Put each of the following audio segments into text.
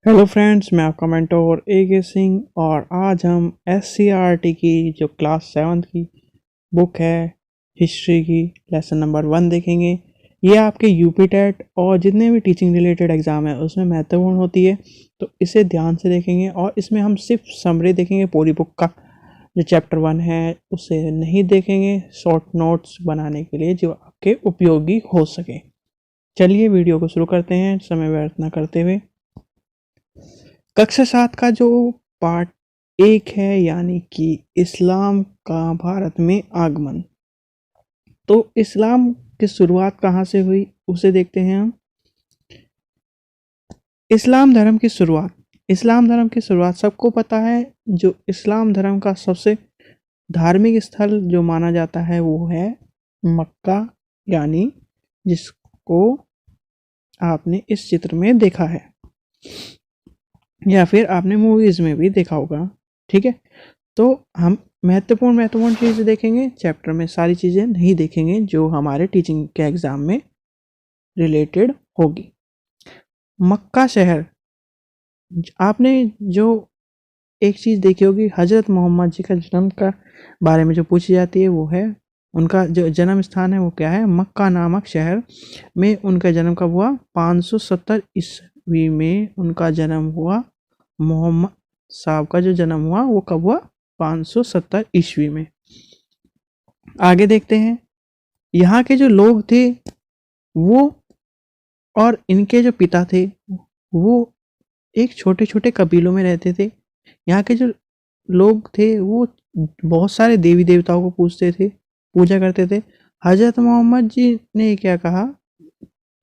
Hello friends, मैं आपका mentor ए सिंह और आज हम SCRT की जो क्लास 7 की बुक है हिस्ट्री की लेसन नंबर 1 देखेंगे। ये आपके यूपी टेट और जितने भी टीचिंग रिलेटेड एग्ज़ाम है उसमें महत्वपूर्ण होती है, तो इसे ध्यान से देखेंगे। और इसमें हम सिर्फ समरी देखेंगे, पूरी बुक का जो चैप्टर 1 है उसे नहीं देखेंगे, शॉर्ट नोट्स बनाने के लिए जो आपके उपयोगी हो सके। चलिए वीडियो को शुरू करते हैं समय व्यर्थ न करते हुए। कक्षा 7 का जो पार्ट 1 है यानी कि इस्लाम का भारत में आगमन। तो इस्लाम की शुरुआत कहाँ से हुई उसे देखते हैं हम। इस्लाम धर्म की शुरुआत सबको पता है। जो इस्लाम धर्म का सबसे धार्मिक स्थल जो माना जाता है वो है मक्का, यानी जिसको आपने इस चित्र में देखा है या फिर आपने मूवीज़ में भी देखा होगा। ठीक है, तो हम महत्वपूर्ण चीज़ें देखेंगे। चैप्टर में सारी चीज़ें नहीं देखेंगे जो हमारे टीचिंग के एग्ज़ाम में रिलेटेड होगी। मक्का शहर, आपने जो एक चीज़ देखी होगी, हज़रत मोहम्मद जी का जन्म का बारे में जो पूछी जाती है वो है उनका जो जन्म स्थान है वो क्या है। मक्का नामक शहर में उनका जन्म कब हुआ? 570 ईस्वी में उनका जन्म हुआ। मोहम्मद साहब का जो जन्म हुआ वो कब हुआ? 570 ईस्वी में। आगे देखते हैं, यहाँ के जो लोग थे वो और इनके जो पिता थे वो एक छोटे छोटे कबीलों में रहते थे। यहाँ के जो लोग थे वो बहुत सारे देवी देवताओं को पूजा करते थे। हजरत मोहम्मद जी ने क्या कहा,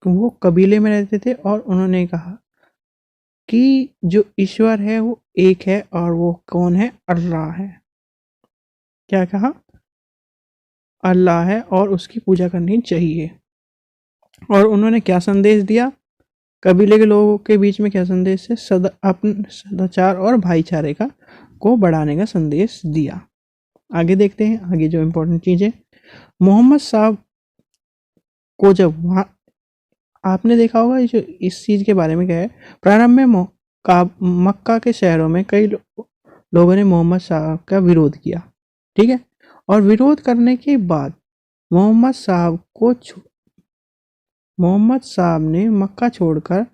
वो कबीले में रहते थे और उन्होंने कहा कि जो ईश्वर है वो एक है और वो कौन है? अल्लाह है। क्या कहा? अल्लाह है और उसकी पूजा करनी चाहिए। और उन्होंने क्या संदेश दिया? कबीले के लोगों के बीच में क्या संदेश है? सदाचार और भाईचारे का को बढ़ाने का संदेश दिया। आगे देखते हैं, आगे जो इम्पोर्टेंट चीज़ है, मोहम्मद साहब को जब वहाँ आपने देखा होगा जो इस चीज़ के बारे में क्या है, प्रारंभ में मक्का के शहरों में कई लोगों ने मोहम्मद साहब का विरोध किया। ठीक है, और विरोध करने के बाद मोहम्मद साहब ने मक्का छोड़कर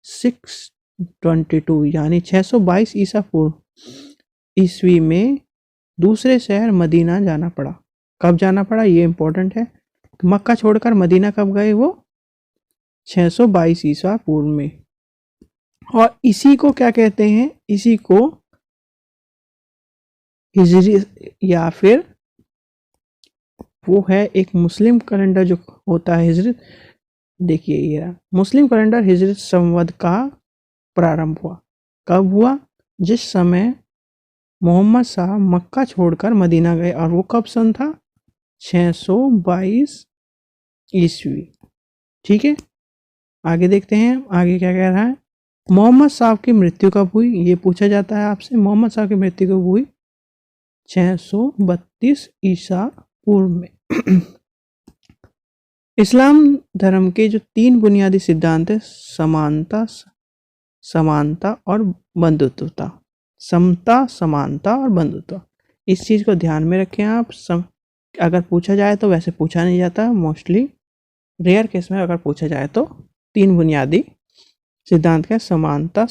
622 यानी 622 ईसा पूर्व ईस्वी में दूसरे शहर मदीना जाना पड़ा। कब जाना पड़ा ये इंपॉर्टेंट है। मक्का छोड़कर मदीना कब गए? वो 622 ईसा पूर्व में। और इसी को क्या कहते हैं? इसी को हिजरी या फिर वो है एक मुस्लिम कैलेंडर जो होता है हिजरी। देखिए ये मुस्लिम कैलेंडर हिजरी संवत का प्रारंभ हुआ। कब हुआ? जिस समय मोहम्मद साहब मक्का छोड़कर मदीना गए, और वो कब सन था? 622 ईस्वी। ठीक है, आगे देखते हैं आगे क्या कह रहा है। मोहम्मद साहब की मृत्यु कब हुई ये पूछा जाता है आपसे। मोहम्मद साहब की मृत्यु कब हुई? 632 ईसा पूर्व में। इस्लाम धर्म के जो 3 बुनियादी सिद्धांत है, समानता और बंधुत्वता। समता, समानता और बंधुत्व, इस चीज़ को ध्यान में रखें आप। अगर पूछा जाए तो वैसे पूछा नहीं जाता, मोस्टली रेयर केस में अगर पूछा जाए तो 3 बुनियादी सिद्धांत का समता,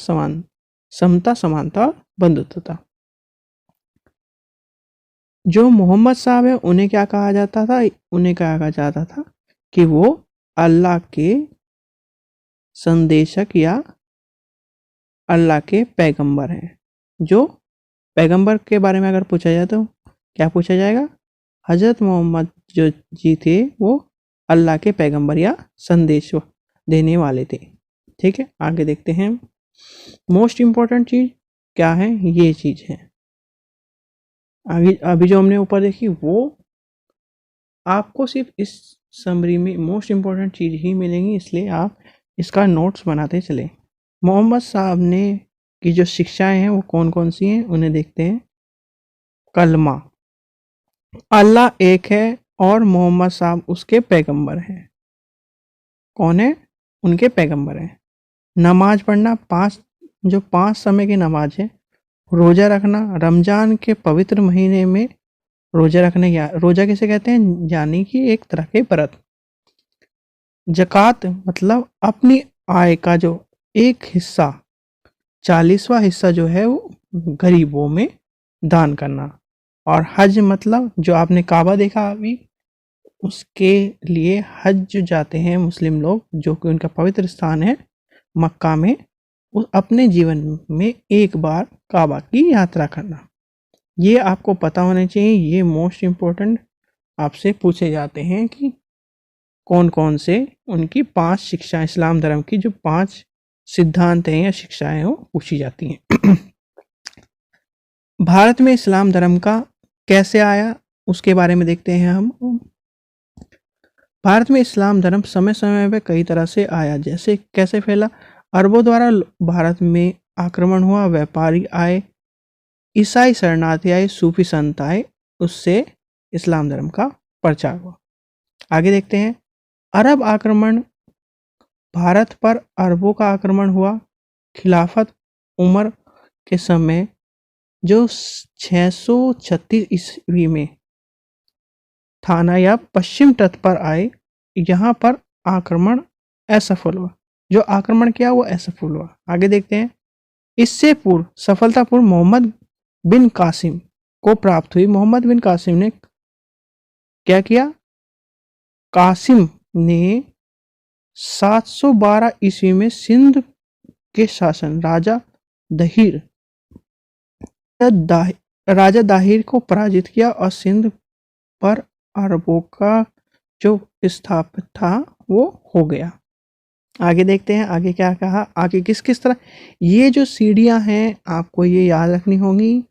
समानता और बंधुत्वता। जो मोहम्मद साहब है उन्हें क्या कहा जाता था? उन्हें कहा जाता था कि वो अल्लाह के संदेशक या अल्लाह के पैगंबर हैं। जो पैगंबर के बारे में अगर पूछा जाए तो क्या पूछा जाएगा? हजरत मोहम्मद जो जी थे वो अल्लाह के पैगंबर या संदेश देने वाले थे। ठीक है, आगे देखते हैं। मोस्ट इम्पोर्टेंट चीज़ क्या है? ये चीज़ है आगे। अभी जो हमने ऊपर देखी वो आपको सिर्फ इस समरी में मोस्ट इम्पोर्टेंट चीज़ ही मिलेंगी, इसलिए आप इसका नोट्स बनाते चले। मोहम्मद साहब ने की जो शिक्षाएं हैं वो कौन कौन सी हैं उन्हें देखते हैं। कलमा, अल्लाह एक है और मोहम्मद साहब उसके पैगंबर हैं। कौन है? उनके पैगंबर हैं। नमाज पढ़ना 5 जो 5 समय की नमाज है, रोजा रखना, रमजान के पवित्र महीने में रोजा रखने, या रोजा किसे कहते हैं, यानी कि एक तरह के व्रत। जक़ात मतलब अपनी आय का जो एक हिस्सा, 40वां हिस्सा जो है वो गरीबों में दान करना। और हज मतलब जो आपने काबा देखा अभी, उसके लिए हज जो जाते हैं मुस्लिम लोग, जो कि उनका पवित्र स्थान है मक्का में, वो अपने जीवन में एक बार काबा की यात्रा करना। ये आपको पता होना चाहिए। ये मोस्ट इम्पोर्टेंट आपसे पूछे जाते हैं कि कौन कौन से उनकी 5 शिक्षा, इस्लाम धर्म की जो 5 सिद्धांत हैं या शिक्षाएं हैं वो पूछी जाती हैं। भारत में इस्लाम धर्म का कैसे आया उसके बारे में देखते हैं हम। भारत में इस्लाम धर्म समय समय पे कई तरह से आया। जैसे कैसे फैला, अरबों द्वारा भारत में आक्रमण हुआ, व्यापारी आए, ईसाई शरणार्थी आए, सूफी संत आए, उससे इस्लाम धर्म का प्रचार हुआ। आगे देखते हैं, अरब आक्रमण, भारत पर अरबों का आक्रमण हुआ। खिलाफत उमर के समय जो 636 ईस्वी में थाना या पश्चिम तट पर आए, यहाँ पर आक्रमण असफल हुआ। जो आक्रमण किया वो असफल हुआ। आगे देखते हैं, इससे पूर्व सफलतापूर्व मोहम्मद बिन कासिम को प्राप्त हुई। मोहम्मद बिन कासिम ने क्या किया, कासिम ने 712 ईस्वी में सिंध के शासन राजा दाहिर को पराजित किया और सिंध पर अरबों का जो स्थापित था वो हो गया। आगे देखते हैं, आगे क्या कहा, आगे किस किस तरह, ये जो सीढ़ियां हैं आपको ये याद रखनी होंगी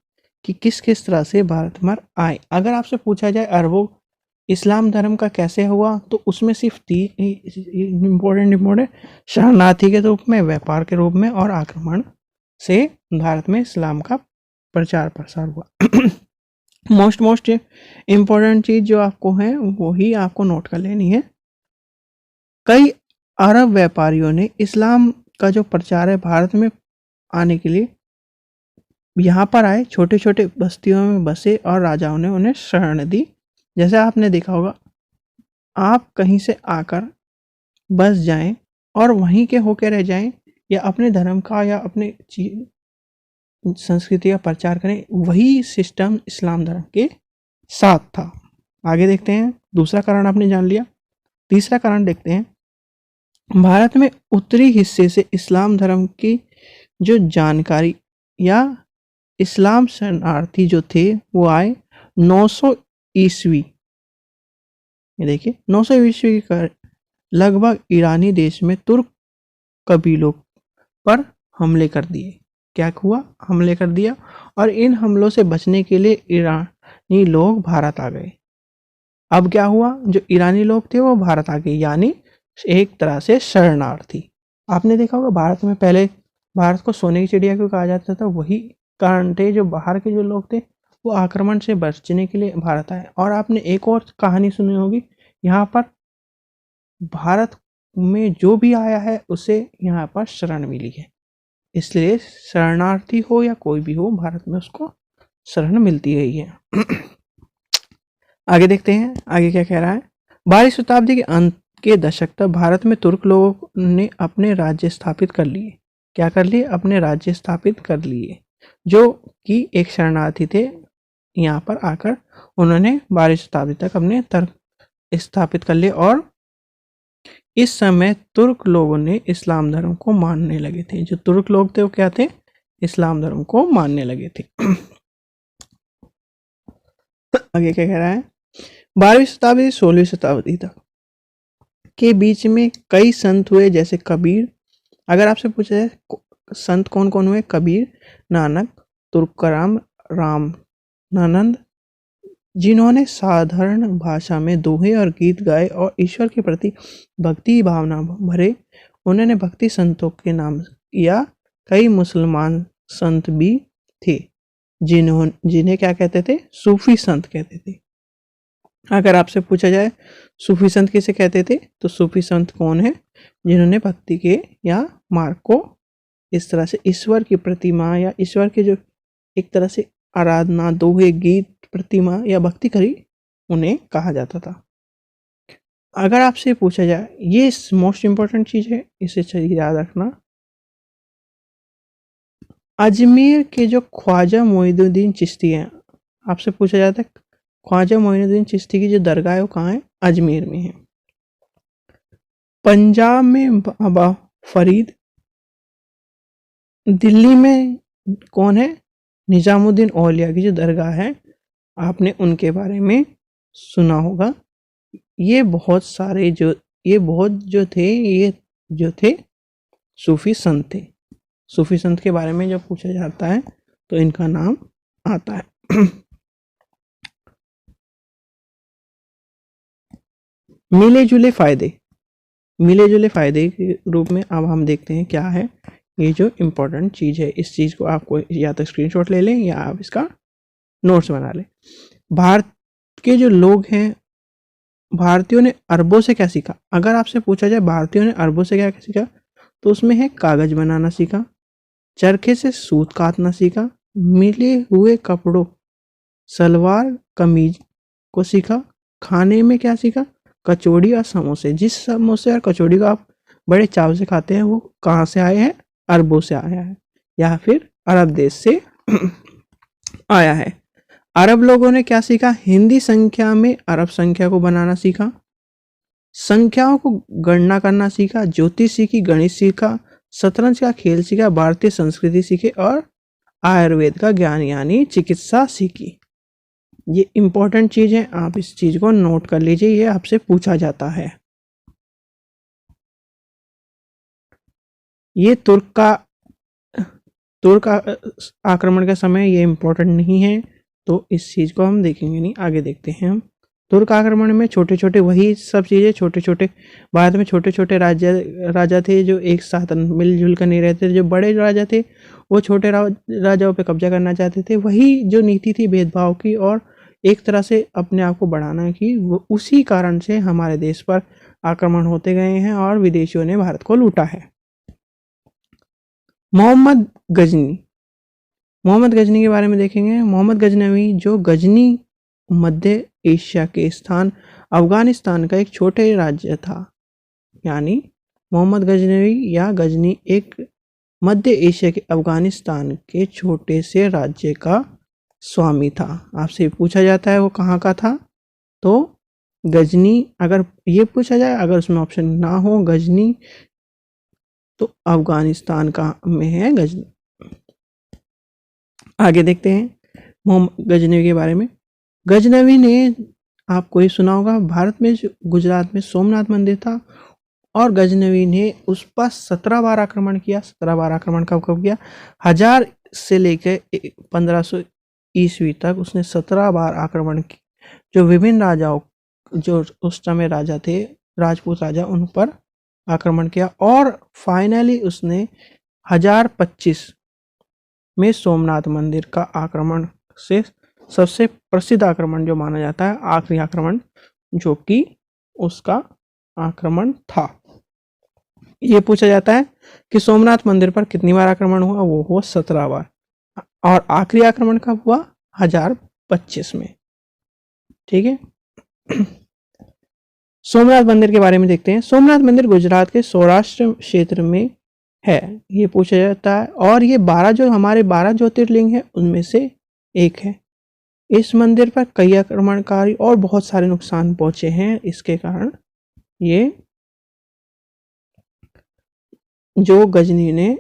कि किस किस तरह से भारत में आए। अगर आपसे पूछा जाए अरबों इस्लाम धर्म का कैसे हुआ, तो उसमें सिर्फ 3 इम्पोर्टेंट शरणार्थी के रूप में, व्यापार के रूप में और आक्रमण से भारत में इस्लाम का प्रचार प्रसार हुआ। मोस्ट इम्पोर्टेंट चीज जो आपको है वो ही आपको नोट कर लेनी है। कई अरब व्यापारियों ने इस्लाम का जो प्रचार है भारत में आने के लिए यहाँ पर आए, छोटे छोटे बस्तियों में बसे और राजाओं ने उन्हें शरण दी। जैसे आपने देखा होगा, आप कहीं से आकर बस जाएं और वहीं के होके रह जाएं, या अपने धर्म का या अपने संस्कृति का प्रचार करें, वही सिस्टम इस्लाम धर्म के साथ था। आगे देखते हैं, दूसरा कारण आपने जान लिया। तीसरा कारण देखते हैं, भारत में उत्तरी हिस्से से इस्लाम धर्म की जो जानकारी या इस्लाम शरणार्थी जो थे वो आए 900 ईस्वी। ये देखिए 900 ईस्वी का लगभग ईरानी देश में तुर्क कबीलों पर हमले कर दिए। क्या हुआ, हमले कर दिया, और इन हमलों से बचने के लिए ईरानी लोग भारत आ गए। अब क्या हुआ, जो ईरानी लोग थे वो भारत आ गए, यानी एक तरह से शरणार्थी। आपने देखा होगा भारत में पहले भारत को सोने की चिड़िया क्यों कहा जाता था, वही कारण थे। जो बाहर के जो लोग थे वो आक्रमण से बचने के लिए भारत आए। और आपने एक और कहानी सुनी होगी, यहाँ पर भारत में जो भी आया है उसे यहाँ पर शरण मिली है, इसलिए शरणार्थी हो या कोई भी हो भारत में उसको शरण मिलती रही है। आगे देखते हैं, आगे क्या कह रहा है। 12वीं शताब्दी के अंत के दशक तक भारत में तुर्क लोगों ने अपने राज्य स्थापित कर लिए। क्या कर लिए, अपने राज्य स्थापित कर लिए, जो कि एक शरणार्थी थे। यहाँ पर आकर उन्होंने 12वीं शताब्दी तक अपने तर्क स्थापित कर लिए, और इस समय तुर्क लोगों ने इस्लाम धर्म को मानने लगे थे। जो तुर्क लोग थे वो क्या थे, इस्लाम धर्म को मानने लगे थे। आगे क्या कह रहा है, 12वीं शताब्दी 16वीं शताब्दी तक के बीच में कई संत हुए, जैसे कबीर। अगर आपसे पूछा जाए संत कौन कौन हुए, कबीर, नानक, तुर्कराम, रामानंद, जिन्होंने साधारण भाषा में दोहे और गीत गाए और ईश्वर के प्रति भक्ति भावना भरे। उन्होंने भक्ति संतों के नाम किया। कई मुसलमान संत भी थे जिन्हें क्या कहते थे, सूफी संत कहते थे। अगर आपसे पूछा जाए सूफी संत किसे कहते थे, तो सूफी संत कौन है, जिन्होंने भक्ति के या मार्ग को इस तरह से ईश्वर की प्रतिमा या ईश्वर के जो एक तरह से आराधना, दोहे, गीत, प्रतिमा या भक्ति करी, उन्हें कहा जाता था। अगर आपसे पूछा जाए, ये मोस्ट इंपॉर्टेंट चीज है, इसे चाहिए याद रखना, अजमेर के जो ख्वाजा मोइनुद्दीन चिश्ती हैं, आपसे पूछा जाता है ख्वाजा मोइनुद्दीन चिश्ती की जो दरगाह है वो कहाँ है? अजमेर में है। पंजाब में बाबा फरीद, दिल्ली में कौन है? निजामुद्दीन औलिया की जो दरगाह है, आपने उनके बारे में सुना होगा। ये बहुत जो थे सूफी संत थे। सूफी संत के बारे में जब पूछा जाता है तो इनका नाम आता है। मिले जुले फायदे, मिले जुले फायदे के रूप में अब हम देखते हैं क्या है ये जो इम्पोर्टेंट चीज़ है। इस चीज़ को आपको या तो स्क्रीनशॉट ले लें या आप इसका नोट्स बना लें। भारत के जो लोग हैं, भारतीयों ने अरबों से क्या सीखा? अगर आपसे पूछा जाए भारतीयों ने अरबों से क्या सीखा, तो उसमें है कागज बनाना सीखा, चरखे से सूत काटना सीखा, मिले हुए कपड़ों सलवार कमीज को सीखा, खाने में क्या सीखा? कचौड़ी और समोसे। जिस समोसे और कचौड़ी को आप बड़े चाव से खाते हैं वो कहाँ से आए हैं? अरबों से आया है या फिर अरब देश से आया है। अरब लोगों ने क्या सीखा? हिंदी संख्या में अरब संख्या को बनाना सीखा, संख्याओं को गणना करना सीखा, ज्योतिष सीखी, गणित सीखा, शतरंज का खेल सीखा, भारतीय संस्कृति सीखे और आयुर्वेद का ज्ञान यानी चिकित्सा सीखी। ये इंपॉर्टेंट चीज है, आप इस चीज को नोट कर लीजिए, ये आपसे पूछा जाता है। ये तुर्क आक्रमण का समय ये इंपॉर्टेंट नहीं है, तो इस चीज को हम देखेंगे नहीं। आगे देखते हैं हम। तुर्क आक्रमण में छोटे छोटे वही सब चीजें, छोटे छोटे भारत में छोटे छोटे राजा थे जो एक साथ मिलजुल कर नहीं रहते थे। जो बड़े राजा थे वो छोटे राजाओं पे कब्जा करना चाहते थे। वही जो नीति थी भेदभाव की और एक तरह से अपने आप को बढ़ाना की, वो उसी कारण से हमारे देश पर आक्रमण होते गए हैं और विदेशियों ने भारत को लूटा है। मोहम्मद गजनी के बारे में देखेंगे। मोहम्मद गजनवी जो गजनी मध्य एशिया के स्थान अफगानिस्तान का एक छोटे राज्य था, यानी मोहम्मद गजनवी या गजनी एक मध्य एशिया के अफगानिस्तान के छोटे से राज्य का स्वामी था। आपसे पूछा जाता है वो कहाँ का था, तो गजनी, अगर ये पूछा जाए, अगर उसमें ऑप्शन ना हो गजनी, तो अफगानिस्तान का में है गजनी। आगे देखते हैं मोहम्मद गजनवी के बारे में। गजनवी ने, आपको ये सुना होगा, भारत में गुजरात में सोमनाथ मंदिर था और गजनवी ने उस पर 17 बार आक्रमण किया। 17 बार आक्रमण कब किया? 1000 से लेकर 1500 ईस्वी तक उसने 17 बार आक्रमण की। जो विभिन्न राजाओं, जो उस समय राजा थे, राजपूत राजा, उन पर आक्रमण किया और फाइनली उसने 1025 में सोमनाथ मंदिर का आक्रमण से सबसे प्रसिद्ध आक्रमण जो माना जाता है, आखिरी आक्रमण जो कि उसका आक्रमण था। ये पूछा जाता है कि सोमनाथ मंदिर पर कितनी बार आक्रमण हुआ? वो हुआ 17 बार। और आखिरी आक्रमण कब हुआ? 1025 में। ठीक है। सोमनाथ मंदिर के बारे में देखते हैं। सोमनाथ मंदिर गुजरात के सौराष्ट्र क्षेत्र में है, ये पूछा जाता है। और ये 12 ज्योतिर्लिंग है उनमें से एक है। इस मंदिर पर कई आक्रमणकारी और बहुत सारे नुकसान पहुंचे हैं। इसके कारण ये जो गजनी ने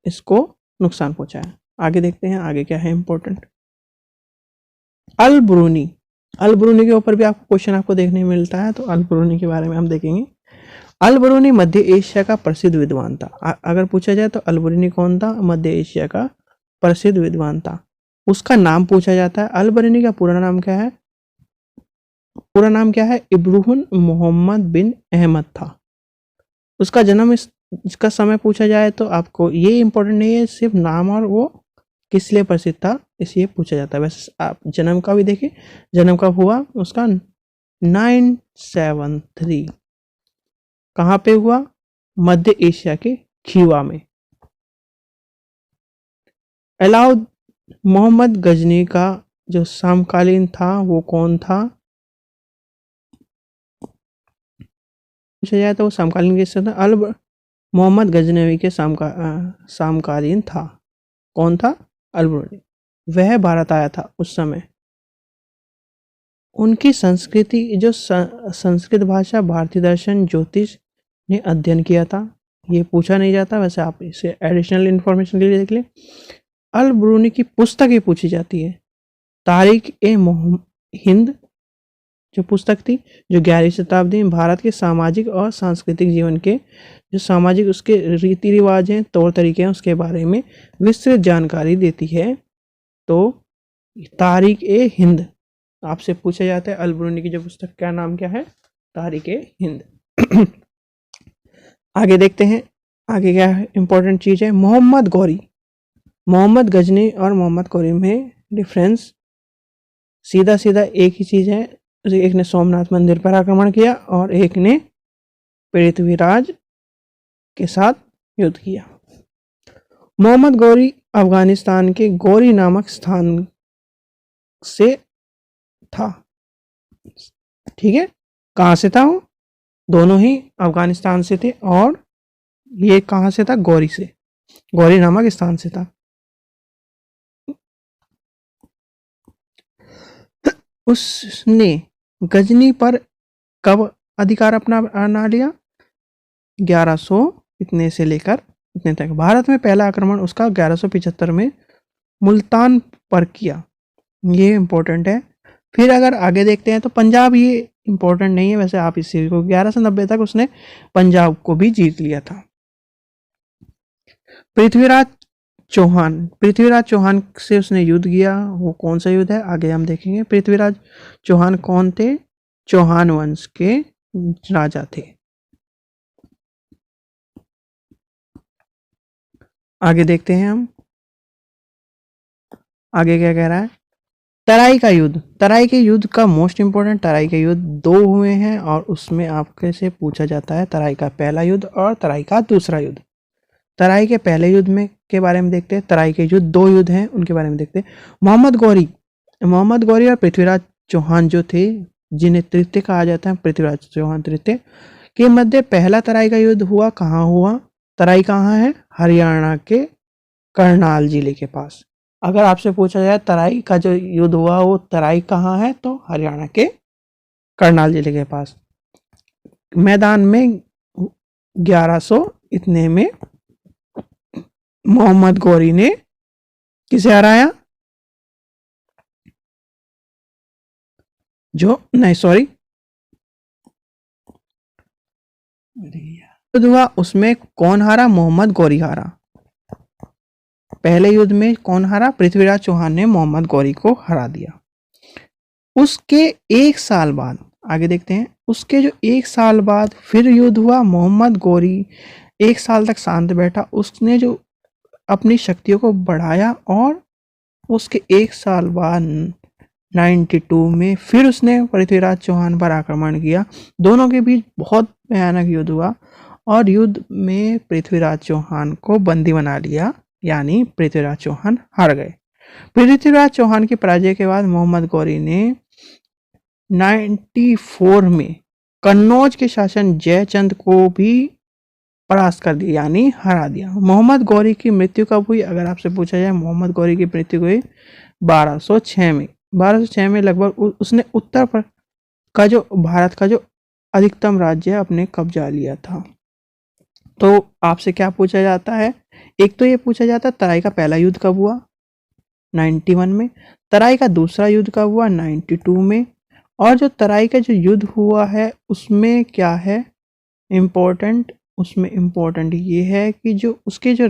इसको नुकसान पहुंचाया। आगे देखते हैं आगे क्या है इंपॉर्टेंट। अल ब्रूनी के ऊपर भी आपको क्वेश्चन आपको देखने मिलता है, तो अल ब्रूनी के बारे में हम देखेंगे। अल ब्रूनी मध्य एशिया का प्रसिद्ध विद्वान था। अगर पूछा जाए तो अल ब्रूनी कौन था? मध्य एशिया का प्रसिद्ध विद्वान था। उसका नाम पूछा जाता है। अल ब्रूनी का पूरा नाम क्या है? पूरा नाम क्या है? इब्राहिम मोहम्मद बिन अहमद था। उसका जन्म, इसका समय पूछा जाए तो आपको ये इंपॉर्टेंट नहीं है, सिर्फ नाम और वो किस लिए प्रसिद्ध था इसलिए पूछा जाता है। वैसे आप जन्म का भी देखिए, जन्म कब हुआ उसका? 973। कहाँ पे हुआ? मध्य एशिया के खीवा में। अलाउद मोहम्मद गजनी का जो समकालीन था वो कौन था? पूछा जाए तो वो समकालीन किससे था? मोहम्मद गजनवी के समकालीन था। कौन था? अल-बरूनी। वह भारत आया था उस समय। उनकी संस्कृति जो संस्कृत भाषा, भारतीय दर्शन, ज्योतिष ने अध्ययन किया था। ये पूछा नहीं जाता, वैसे आप इसे एडिशनल इंफॉर्मेशन के लिए देख लें। अल-बरूनी की पुस्तकें पूछी जाती है। तारीख ए हिंद जो पुस्तक थी, जो 11वीं शताब्दी में भारत के सामाजिक और सांस्कृतिक जीवन के जो सामाजिक उसके रीति रिवाज हैं, तौर तरीके हैं, उसके बारे में विस्तृत जानकारी देती है। तो तारीख ए हिंद आपसे पूछा जाता है, अल-बरूनी की जो पुस्तक का नाम क्या है? तारीख ए हिंद। आगे देखते हैं, आगे क्या इंपॉर्टेंट चीज है? मोहम्मद गौरी। मोहम्मद गजनी और मोहम्मद गौरी में डिफरेंस सीधा सीधा एक ही चीज है। एक ने सोमनाथ मंदिर पर आक्रमण किया और एक ने पृथ्वीराज के साथ युद्ध किया। मोहम्मद गौरी अफगानिस्तान के गौरी नामक स्थान से था। ठीक है, कहां से था वो? दोनों ही अफगानिस्तान से थे और ये कहां से था? गौरी से, गौरी नामक स्थान से था। उसने गजनी पर कब अधिकार अपना लिया? 1100 इतने से लेकर इतने तक। भारत में पहला आक्रमण उसका 1175 में मुल्तान पर किया। ये इंपॉर्टेंट है। फिर अगर आगे देखते हैं तो पंजाब, ये इंपॉर्टेंट नहीं है वैसे, आप इसी को 1190 तक उसने पंजाब को भी जीत लिया था। पृथ्वीराज चौहान से उसने युद्ध किया। वो कौन सा युद्ध है आगे हम देखेंगे। पृथ्वीराज चौहान कौन थे? चौहान वंश के राजा थे। आगे देखते हैं हम, आगे क्या कह रहा है? तराई का युद्ध। तराई के युद्ध का मोस्ट इंपोर्टेंट, तराई के युद्ध 2 हुए हैं और उसमें आपके से पूछा जाता है तराई का पहला युद्ध और तराई का दूसरा युद्ध। तराई के पहले युद्ध में के बारे में देखते हैं। तराई के युद्ध 2 युद्ध हैं, उनके बारे में देखते हैं। मोहम्मद गौरी और पृथ्वीराज चौहान जो थे, जिन्हें तृतीय कहा जाता है, पृथ्वीराज चौहान तृतीय के मध्य पहला तराई का युद्ध हुआ। कहाँ हुआ? तराई कहाँ है? हरियाणा के करनाल जिले के पास। अगर आपसे पूछा जाए तराई का जो युद्ध हुआ वो तराई कहाँ है, तो हरियाणा के करनाल जिले के पास। मैदान में 1100 इतने में मोहम्मद गौरी ने किसे हराया? युद्ध हुआ उसमें कौन हारा? मोहम्मद गौरी हारा। पहले युद्ध में कौन हारा? पृथ्वीराज चौहान ने मोहम्मद गौरी को हरा दिया। उसके 1 साल बाद आगे देखते हैं, उसके जो 1 साल बाद फिर युद्ध हुआ। मोहम्मद गौरी 1 साल तक शांत बैठा। उसने जो अपनी शक्तियों को बढ़ाया और उसके 1 साल बाद 92 में फिर उसने पृथ्वीराज चौहान पर आक्रमण किया। दोनों के बीच बहुत भयानक युद्ध हुआ और युद्ध में पृथ्वीराज चौहान को बंदी बना लिया, यानी पृथ्वीराज चौहान हार गए। पृथ्वीराज चौहान की पराजय के बाद मोहम्मद गौरी ने 94 में कन्नौज के शासन जयचंद को भी परास्त कर दिया, यानी हरा दिया। मोहम्मद गौरी की मृत्यु कब हुई? अगर आपसे पूछा जाए, मोहम्मद गौरी की मृत्यु हुई 1206 में। 1206 में लगभग उसने उत्तर पर का जो भारत का जो अधिकतम राज्य अपने कब्जा लिया था। तो आपसे क्या पूछा जाता है? एक तो ये पूछा जाता है तराई का पहला युद्ध कब हुआ? 91 में। तराई का दूसरा युद्ध कब हुआ? 92 में। और जो तराई का जो युद्ध हुआ है उसमें क्या है इम्पोर्टेंट? उसमें इम्पोर्टेंट ये है कि जो उसके जो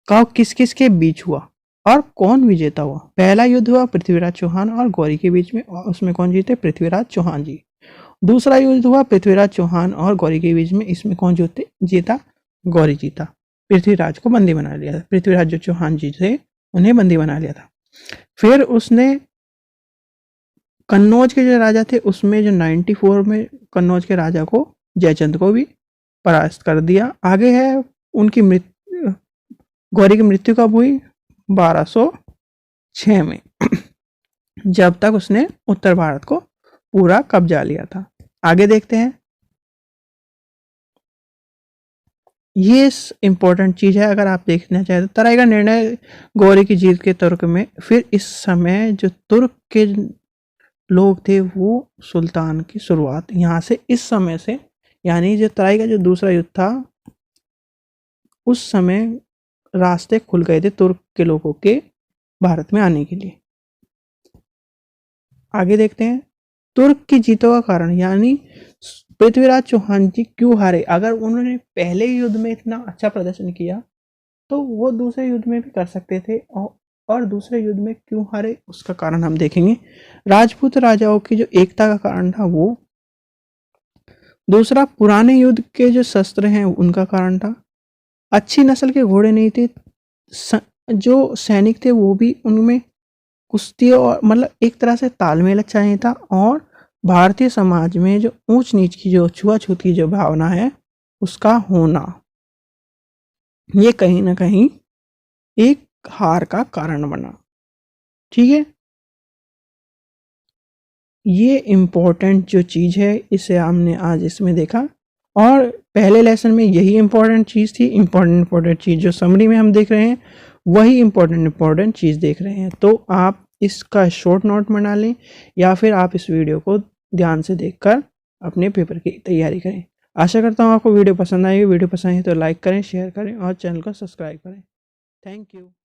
किस किस के बीच हुआ और कौन विजेता हुआ। पहला युद्ध हुआ पृथ्वीराज चौहान और गौरी के बीच में, और उसमें कौन जीते? पृथ्वीराज चौहान जी। दूसरा युद्ध हुआ पृथ्वीराज चौहान और गौरी के बीच में, इसमें कौन जीता? गौरी जीता। पृथ्वीराज को बंदी बना लिया था। पृथ्वीराज जो चौहान जी थे उन्हें बंदी बना लिया था। फिर उसने कन्नौज के जो राजा थे उसमें जो 94 में कन्नौज के राजा को, जयचंद को भी परास्त कर दिया। आगे है उनकी गौरी की मृत्यु कब हुई? 1206 में, जब तक उसने उत्तर भारत को पूरा कब्जा लिया था। आगे देखते हैं। ये इंपॉर्टेंट चीज है, अगर आप देखना चाहें तो। तराई का निर्णय गौरी की जीत के तुर्क में। फिर इस समय जो तुर्क के लोग थे वो सुल्तान की शुरुआत यहाँ से, इस समय से, यानी जो तराई का जो दूसरा युद्ध था उस समय रास्ते खुल गए थे तुर्क के लोगों के भारत में आने के लिए। आगे देखते हैं। तुर्क की जीतों का कारण, यानी पृथ्वीराज चौहान जी क्यों हारे। अगर उन्होंने पहले युद्ध में इतना अच्छा प्रदर्शन किया तो वो दूसरे युद्ध में भी कर सकते थे, और दूसरे युद्ध में क्यों हारे उसका कारण हम देखेंगे। राजपूत राजाओं की जो एकता का कारण था वो। दूसरा, पुराने युद्ध के जो शस्त्र हैं उनका कारण था। अच्छी नस्ल के घोड़े नहीं थे, जो सैनिक थे वो भी उनमें कुश्ती और मतलब एक तरह से तालमेल अच्छा नहीं था। और भारतीय समाज में जो ऊंच नीच की, जो छुआछूत की जो भावना है उसका होना, ये कहीं ना कहीं एक हार का कारण बना। ठीक है, ये इम्पोर्टेंट जो चीज है इसे हमने आज इसमें देखा, और पहले लेसन में यही इम्पोर्टेंट चीज थी। इम्पोर्टेंट चीज जो समरी में हम देख रहे हैं वही इम्पोर्टेंट चीज देख रहे हैं। तो आप इसका शॉर्ट नोट बना लें, या फिर आप इस वीडियो को ध्यान से देखकर अपने पेपर की तैयारी करें। आशा करता हूँ आपको वीडियो पसंद आएगी। वीडियो पसंद है तो लाइक करें, शेयर करें और चैनल को सब्सक्राइब करें। Thank you.